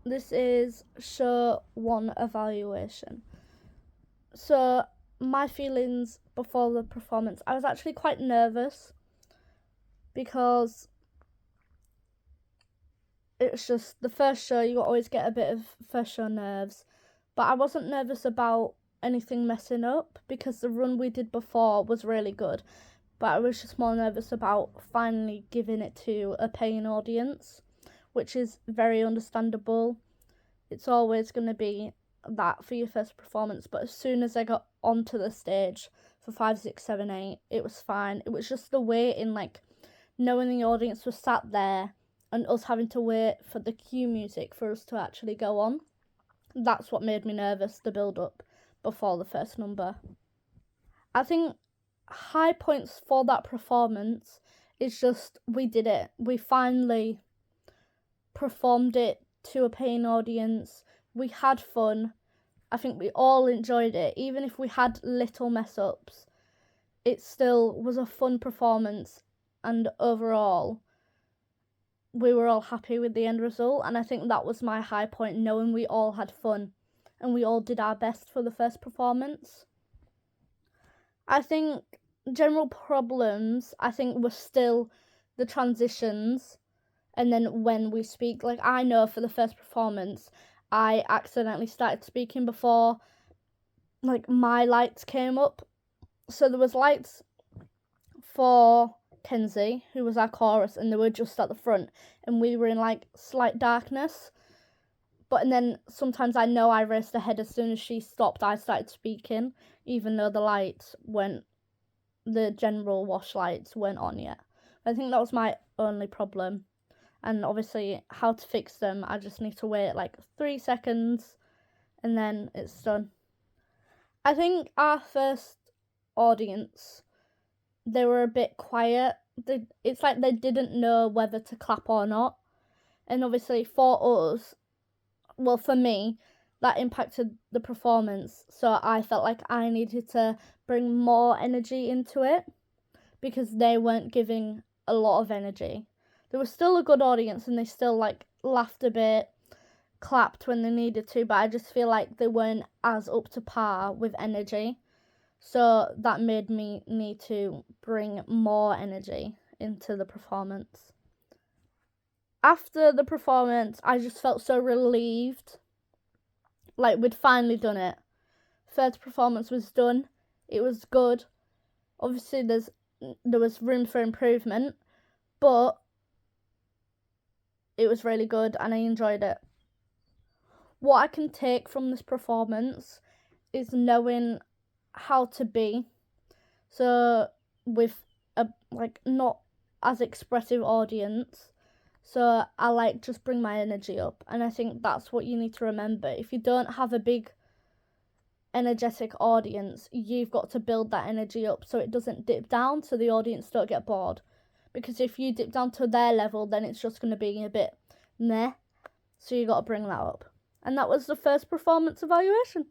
This is show 1 evaluation. So, my feelings before the performance, I was actually quite nervous because it's just the first show, you always get a bit of first show nerves. But I wasn't nervous about anything messing up because the run we did before was really good. But I was just more nervous about finally giving it to a paying audience, which is very understandable. It's always going to be that for your first performance. But as soon as I got onto the stage for 5, 6, 7, 8, it was fine. It was just the waiting, like knowing the audience was sat there and us having to wait for the cue music for us to actually go on. That's what made me nervous, the build up before the first number. I think high points for that performance is just we did it. We finally performed it to a paying audience. We had fun. I think we all enjoyed it. Even if we had little mess ups, it still was a fun performance, and overall we were all happy with the end result. And I think that was my high point, knowing we all had fun and we all did our best for the first performance. I think general problems, I think, were still the transitions, and then when we speak, like I know for the first performance I accidentally started speaking before like my lights came up. So there was lights for Kenzie, who was our chorus, and they were just at the front, and we were in like slight darkness. And then sometimes I know I raced ahead. As soon as she stopped, I started speaking, even though the general wash lights weren't on yet. I think that was my only problem. And obviously, how to fix them, I just need to wait like 3 seconds and then it's done. I think our first audience, they were a bit quiet. It's like they didn't know whether to clap or not. And obviously for us, well, for me, that impacted the performance. So I felt like I needed to bring more energy into it because they weren't giving a lot of energy. There was still a good audience and they still like laughed a bit, clapped when they needed to, but I just feel like they weren't as up to par with energy. So that made me need to bring more energy into the performance. After the performance, I just felt so relieved. Like we'd finally done it. First performance was done. It was good. Obviously there was room for improvement, but it was really good and I enjoyed it. What I can take from this performance is knowing how to be. So with a like not as expressive audience. So I like just bring my energy up, and I think that's what you need to remember. If you don't have a big energetic audience, you've got to build that energy up so it doesn't dip down, so the audience don't get bored. Because if you dip down to their level, then it's just going to be a bit meh. So you got to bring that up. And that was the first performance evaluation.